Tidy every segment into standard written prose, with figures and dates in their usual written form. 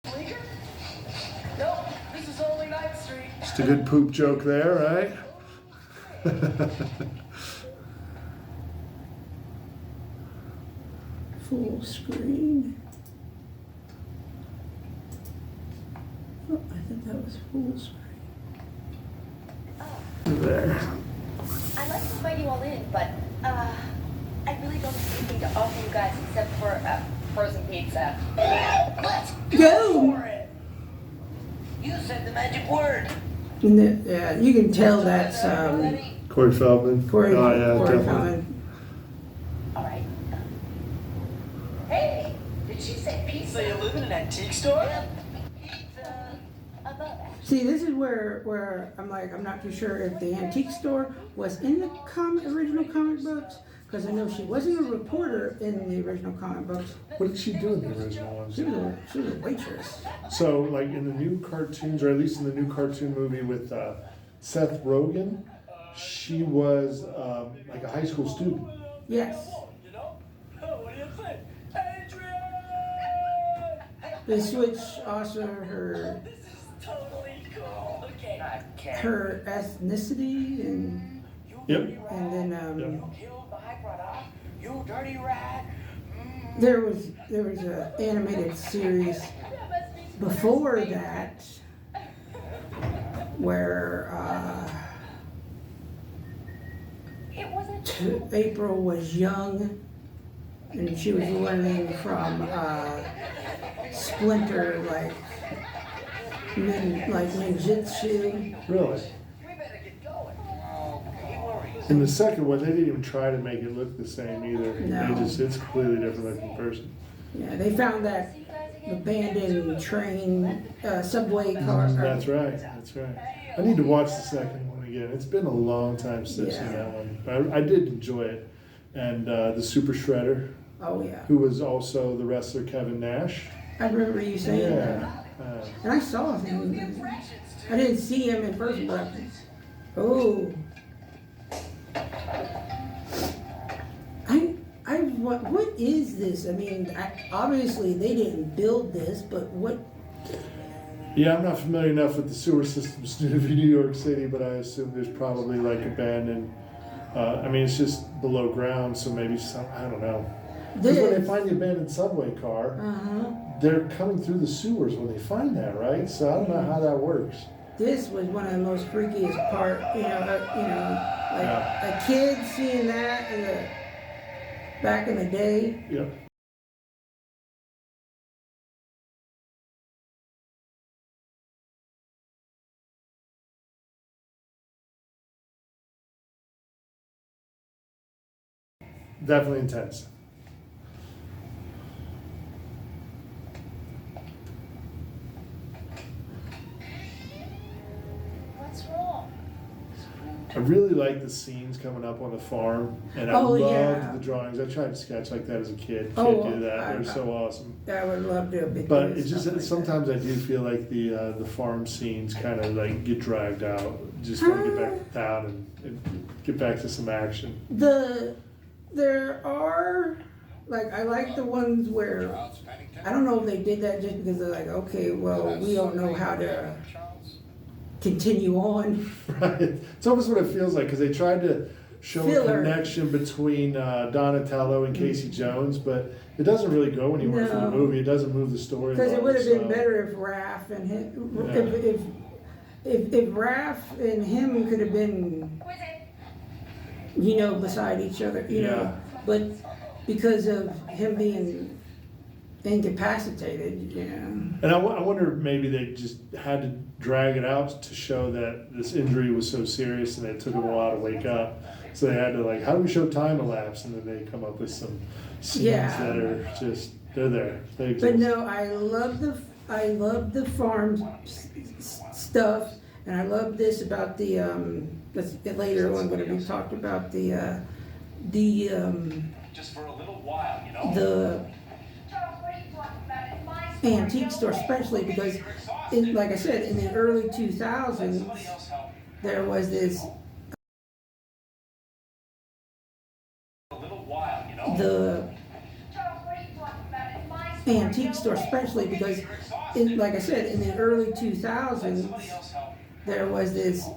Nope, this is only 9th Street. Just a good poop joke there, right? Full screen. Oh, I thought that was full screen. There. I'd like to invite you all in, but I really don't have anything to offer you guys except for frozen pizza. Let's Go! for it. You said the magic word. And yeah, you can tell that's Corey Feldman. Corey, Oh, yeah, Corey definitely. Feldman. All right. Hey, did she say pizza? So you live in an antique store? Pizza. Above. See, this is where I'm like, I'm not too sure if the antique store was in the original comic books, because I know she wasn't a reporter in the original comic books. What did she do in the original ones? She was a waitress. So, like in the new cartoons, or at least in the new cartoon movie with Seth Rogen, she was like a high school student. Yes. You know? What do you think? Adrian! They switched also her This is totally cool. Okay. I can't. her ethnicity and Yep. then Killed the high product. You dirty rat. there was a animated series before that where It wasn't. April was young and she was learning from Splinter like ninjutsu. Really? We better get going. He worries. In the second one, they didn't even try to make it look the same either. No. It's a completely different looking person. Yeah, they found that abandoned train, subway car. That's right. That's right. I need to watch the second one again. It's been a long time since I've seen that one. I did enjoy it. And the Super Shredder, Oh yeah, who was also the wrestler Kevin Nash. I remember you saying that. And I saw him. I didn't see him in person, but oh, what is this? I mean, obviously they didn't build this, but what? Yeah, I'm not familiar enough with the sewer systems in New York City, but I assume there's probably like abandoned. I mean, it's just below ground, so maybe some, I don't know. Because when they find the abandoned subway car, they're coming through the sewers when they find that, right? So I don't know how that works. This was one of the most freakiest part. Like a kid seeing that back in the day. Yep. Definitely intense. What's wrong? I really like the scenes coming up on the farm, and I Oh, loved yeah. the drawings. I tried to sketch like that as a kid. Oh, Can't do that. I- They're so awesome. I would love to have been. But doing it's just stuff that like sometimes I do feel like the farm scenes kind of like get dragged out. Just want to get back to town and get back to some action. There are, like, I like the ones where, I don't know if they did that just because they're like, okay, well, we don't know how to continue on. Right. It's almost what it feels like because they tried to show Filler. a connection between Donatello and Casey Jones, but it doesn't really go anywhere for the No. movie. It doesn't move the story. Because it would have been so- better if Raph and him, Yeah. if Raph and him could have been, beside each other, Yeah. but because of him being incapacitated, And I wonder if maybe they just had to drag it out to show that this injury was so serious and it took them a while to wake up. So they had to like, how do we show time elapse? And then they come up with some scenes that are just, they're there. They exist. But no, I love the farm stuff, and I love this about the later on going to be talked about the Just for a little while, you know? the antique store, especially because, like I said, in the early 2000s, there was this A little while, you know? the antique store, especially because, like I said, in the early 2000s, there was this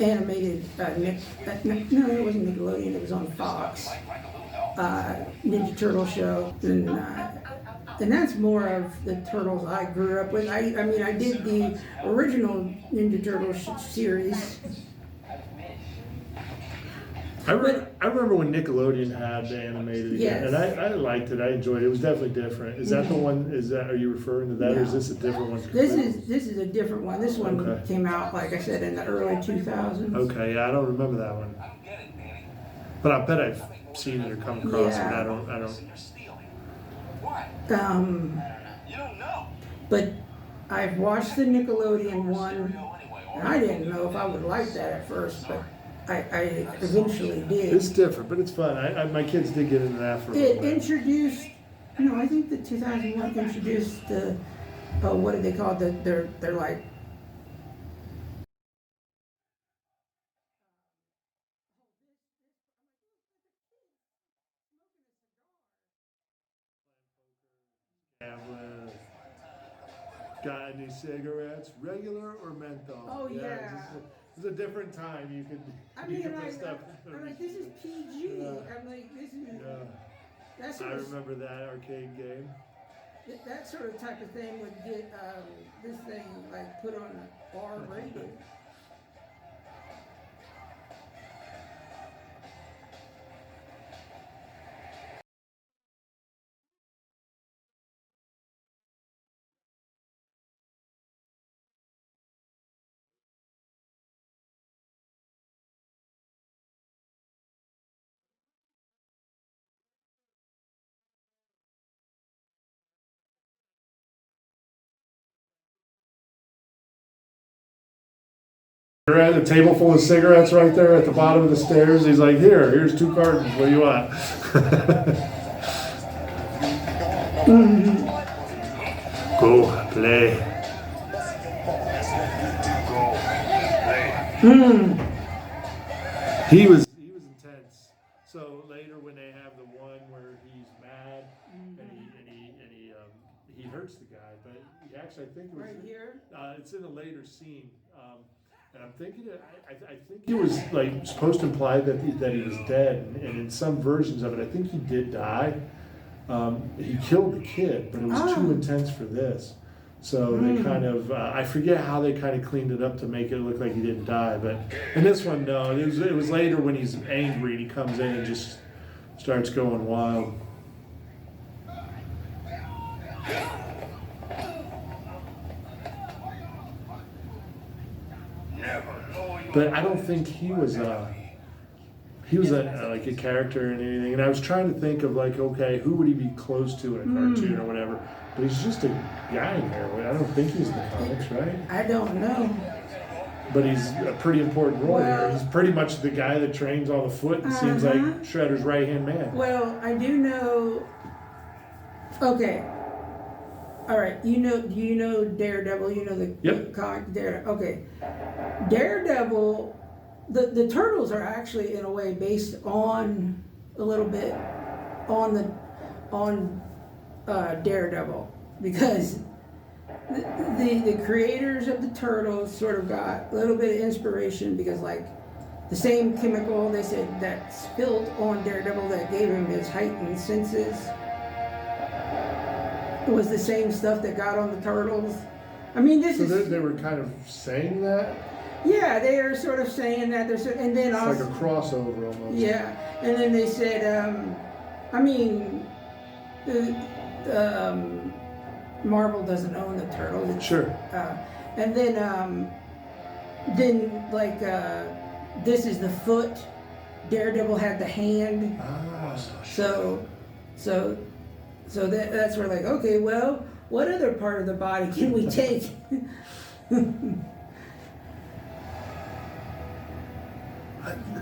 animated, no, it wasn't Nickelodeon, it was on Fox, Ninja Turtle show, and that's more of the turtles I grew up with. I mean, I did the original Ninja Turtle series. I remember when Nickelodeon had the animated again, and I liked it. I enjoyed it. It was definitely different. Is that the one? Are you referring to that, or is this a different one? This is a different one. This one came out, like I said, in the early 2000s. Okay, yeah, I don't remember that one, but I bet I've seen it or come across it. I don't. But I've watched the Nickelodeon one, and I didn't know if I would like that at first, but I eventually did. It's different, but it's fun. My kids did get into that for a It little bit. introduced, I think the 2001 introduced the, what do they call it? They're like, Got any cigarettes, regular or menthol? Oh, yeah. It's a different time. You could put stuff. I'm like, this is PG. Yeah. I'm like, this is. Yeah. That's I remember that arcade game. That sort of type of thing would get this thing like put on a R rated. At a table full of cigarettes right there at the bottom of the stairs. He's like, here's 2 cartons. What do you want? Go play. He was intense. So later when they have the one where he's mad and he hurts the guy, but I think it was Right here? it's in a later scene. And I'm thinking, I think it was like supposed to imply that he was dead, and in some versions of it, I think he did die. He killed the kid, but it was too intense for this. So they kind of, I forget how they kind of cleaned it up to make it look like he didn't die. But in this one, no, it was later when he's angry and he comes in and just starts going wild. But I don't think he was like a character in anything. And I was trying to think of like, okay, who would he be close to in a cartoon or whatever? But he's just a guy in there. I don't think he's in the comics, right? I don't know. But he's a pretty important role here. He's pretty much the guy that trains all the foot and seems like Shredder's right-hand man. Well, I do know. Okay. All right. Do you know Daredevil? You know the comic Daredevil. Okay. Daredevil. The Turtles are actually in a way based on a little bit on Daredevil, because the creators of the Turtles sort of got a little bit of inspiration, because like the same chemical they said that spilled on Daredevil that gave him his heightened senses was the same stuff that got on the Turtles. I mean, they were kind of saying that? Yeah, they are sort of saying that. And then it's also, like a crossover almost. Yeah, and then they said, Marvel doesn't own the Turtles. Sure. And then this is the foot. Daredevil had the hand. So that's where like, okay, well, what other part of the body can we take?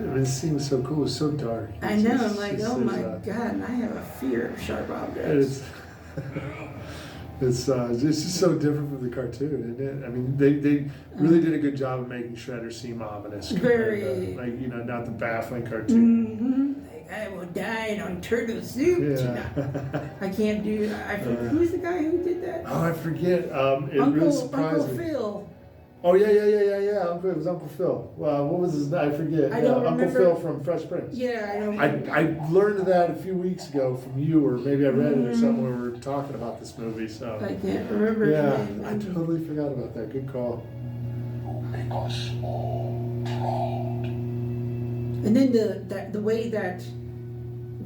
It seems so cool. It's so dark. I know. I'm like, oh my god! And I have a fear of sharp objects. It's just so different from the cartoon, isn't it? I mean, they really did a good job of making Shredder seem ominous. Very, not the baffling cartoon. I will dine on turtle soup tonight. I can't do. Who's the guy who did that? Oh, I forget. It really surprised Uncle me. Phil. Oh yeah. It was Uncle Phil. What was his name? I forget. I don't Uncle remember. Phil from Fresh Prince. Yeah, I know. I learned that a few weeks ago from you, or maybe I read it or something when we were talking about this movie. So I can't remember. his yeah, name. I totally forgot about that. Good call. Make us all proud. And then the way that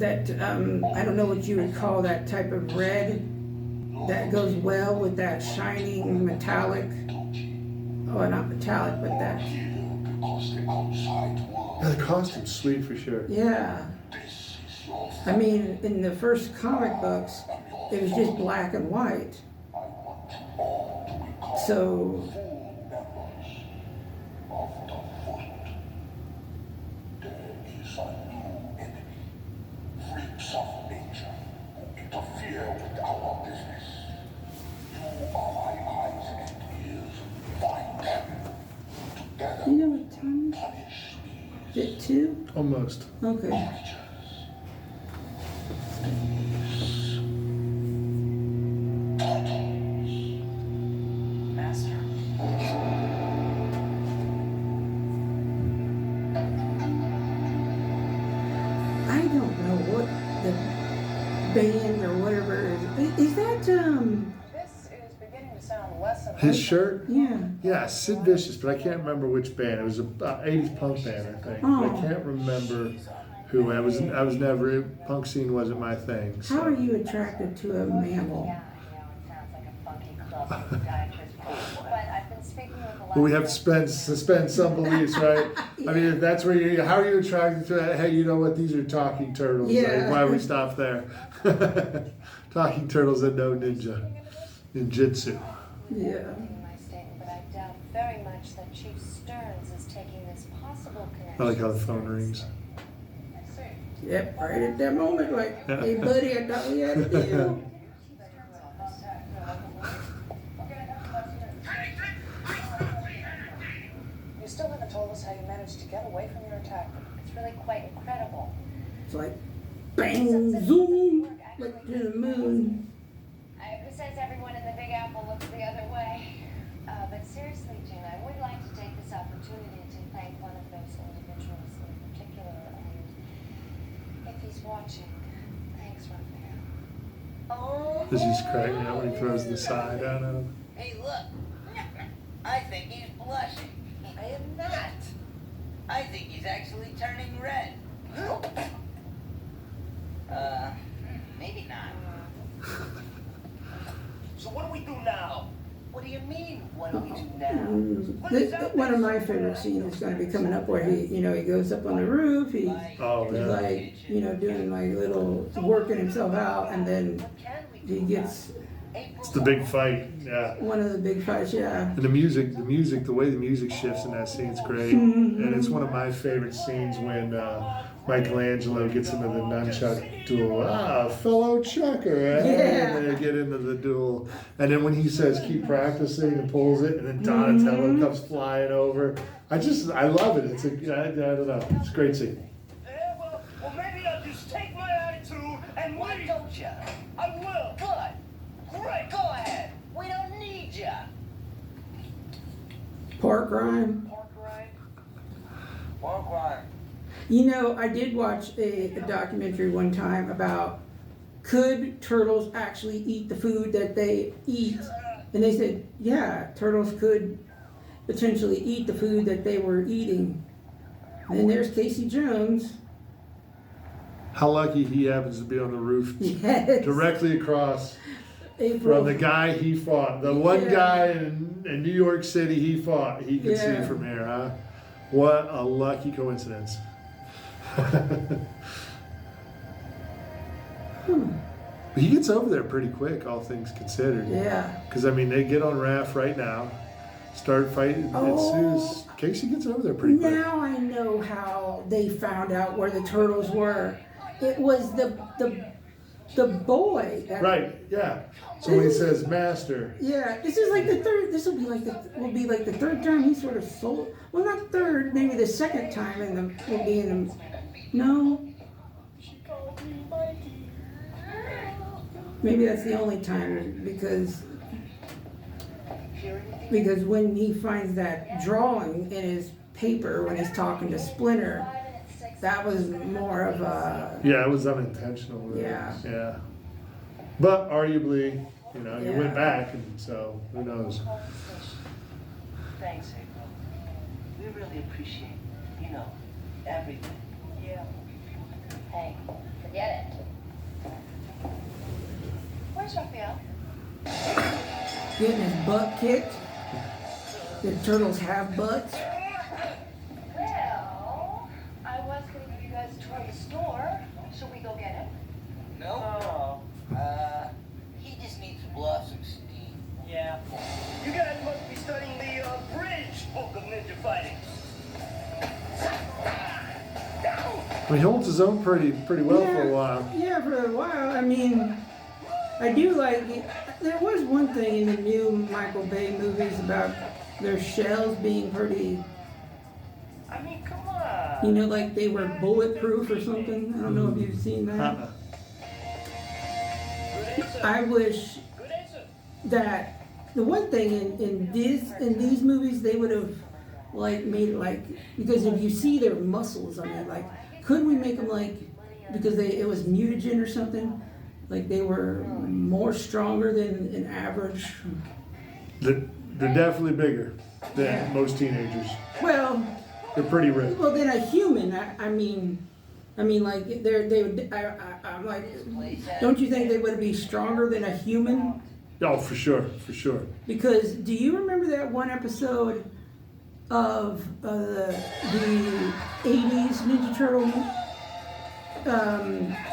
I don't know what you would call that type of red that goes well with that shining metallic. Oh, not metallic, but that. Because the outside world. Yeah, the costume's sweet for sure. Yeah. This is your I mean, in the first comic books, it was just black and white. I want you all to become So full members of the world. There is a new enemy. Freaks of nature who interfere with our business. You are my eyes and ears. Find them. Together, you know what time punish is it? 2? Almost. Okay. creatures. Master. I don't know what the band or whatever is. Is that This is beginning to sound less and His less. shirt. Yeah. Yeah, Sid Vicious, but I can't remember which band. It was a 80s punk band, I think. But I can't remember who. I was never punk scene wasn't my thing. So. How are you attracted to a mammal? Yeah, I know, it sounds like a funky club podiatrist but I've been speaking with a lot Well, we have to suspend some beliefs, right? I mean, if that's where you, how are you attracted to that? Hey, you know what? These are talking turtles. Yeah. Like, why we stop there? Talking turtles that know ninjutsu. Yeah. my statement, but I doubt very much that Chief Stearns is taking this possible connection. I like how the phone rings. Yep, right at that moment, like, Yeah. hey buddy, I thought we had a deal. You still haven't told us how you managed to get away from your attacker. It's really quite incredible. It's like, bang, zoom, like to the moon. Who says everyone in the Big Apple looks the other way? But seriously, Jane, I would like to take this opportunity to thank one of those individuals in particular, and if he's watching, thanks, Raphael. Oh. Does he crack me out when he throws the side out at him? Hey, look. I think he's blushing. I am not. I think he's actually turning red. Maybe not. So what do we do now? What do you mean, what do we do now? One of my favorite scenes is going to be coming up where he goes up on the roof, he's Oh, yeah. like, doing like little, working himself out, and then he gets It's the big fight, yeah. one of the big fights, yeah. And the music, the way the music shifts in that scene's great. And it's one of my favorite scenes when Michelangelo gets into the nunchuck duel. Fellow chucker, eh? Yeah. And they get into the duel. And then when he says, keep practicing and pulls it, and then Donatello comes flying over. I love it. It's I don't know. It's a great scene. Yeah, well, maybe I'll just take my attitude and Why leave. don't you? I will. Good. Great. Go ahead. We don't need you. Pork rind. Pork rind. Pork rind. I did watch a documentary one time about could turtles actually eat the food that they eat? And they said, yeah, turtles could potentially eat the food that they were eating. And then there's Casey Jones. How lucky he happens to be on the roof Yes. directly across April. from the guy he fought. The one Yeah. guy in New York City he fought. He could see Yeah. from here, huh? What a lucky coincidence. But he gets over there pretty quick, all things considered. Yeah. Because, I mean, they get on Raph right now, start fighting. As soon as Casey gets over there pretty quick. Now I know how they found out where the turtles were. It was the boy. That, Right, yeah. So when he says master, Yeah, this is like the third. This will be like the third time he sort of sold. Well, not third, maybe the second time, and will be in the. No, maybe that's the only time because when he finds that drawing in his paper when he's talking to Splinter, that was more of a Yeah, it was unintentional. Really. Yeah. Yeah. But arguably, you know, you Yeah. went back, and so who knows? Thanks, April. We really appreciate, everything. Yeah. Hey, forget it. Where's Raphael? getting his butt kicked. The turtles have butts. Well, I was gonna give you guys a tour of the store. Should we go get him? No. He just needs to blow off some steam. Yeah. You guys must be studying the bridge book of ninja fighting. He holds his own pretty well for a while. Yeah, for a while. I mean, I do like. There was one thing in the new Michael Bay movies about their shells being pretty. I mean, come on. You know, like they were bulletproof or something. I don't know if you've seen that. Good answer. I wish Good answer. that the one thing in these movies they would have like made it like, because if you see their muscles, I mean, like, couldn't we make them like, because it was mutagen or something, like they were more stronger than an average. They're definitely bigger than Yeah. most teenagers. Well, They're pretty ripped. well, then a human. I mean, like they would. I'm like, don't you think they would be stronger than a human? Oh, for sure, for sure. Because do you remember that one episode of the 80s Ninja Turtle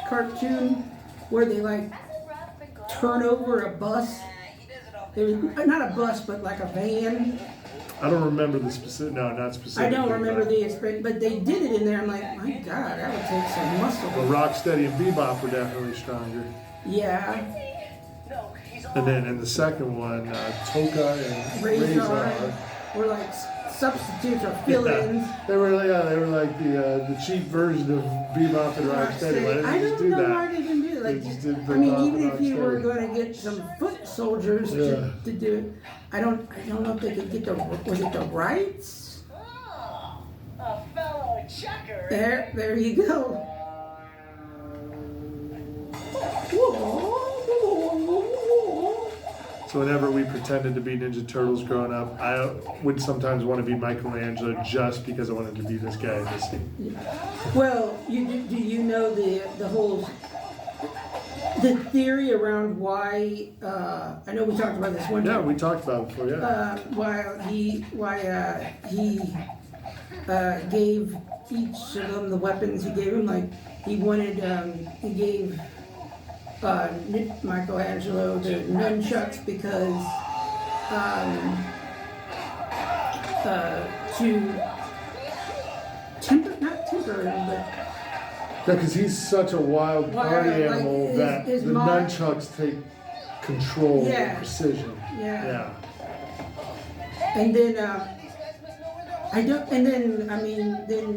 cartoon where they like turn over a bus? It was not a bus, but like a van. I don't remember the specific. No, not specific. I don't remember the experience, but they did it in there. I'm like, my God, that would take some muscle. Well, Rocksteady and Bebop were definitely stronger. Yeah, No, he's all. And then in the second one, Toka and Razor Razor. were like substitutes or fill-ins. They were like the cheap version of Bebop and Rocksteady. Why didn't I they just don't do know why that? they didn't do it. They Like, just did I mean, Bebop even and if you were Rocksteady. going to get some foot soldiers Yeah. to do it, I don't know if they could get was it the rights? Oh, a fellow checker. There you go. So whenever we pretended to be Ninja Turtles growing up, I would sometimes want to be Michelangelo just because I wanted to be this guy. Well, do you know the whole theory around why? I know we talked about this one Yeah, time. we talked about it before. Yeah. Why he gave each of them the weapons he gave him. Like he wanted, he gave Michelangelo the nunchucks because to not temper him, but Yeah, because he's such a wild Wild, party like, animal that his the mom- nunchucks take control Yeah. and precision. Yeah. Yeah. and then I don't, and then I mean then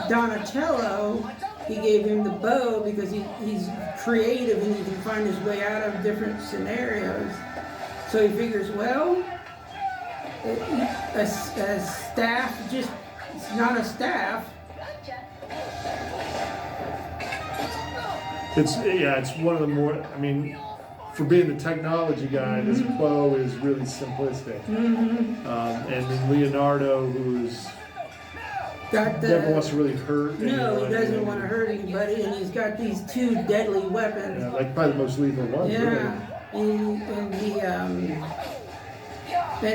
Donatello, he gave him the bow because he's creative and he can find his way out of different scenarios. So he figures, well, a staff just, it's not a staff. It's one of the more. I mean, for being the technology guy, this bow is really simplistic. And then Leonardo, who's Got the, never wants to really hurt. no, anyone. he doesn't want to hurt anybody, and he's got these two deadly weapons. Yeah, like probably the most lethal one. Yeah, and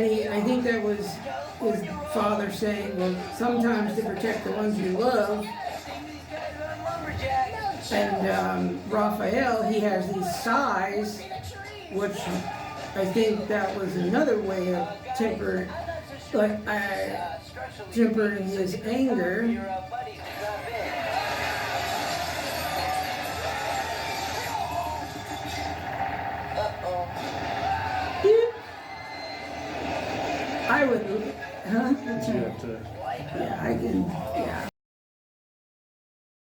he, I think that was his father saying, well, sometimes to protect the ones you love. And Raphael, he has these sighs, which I think that was another way of tempering his anger.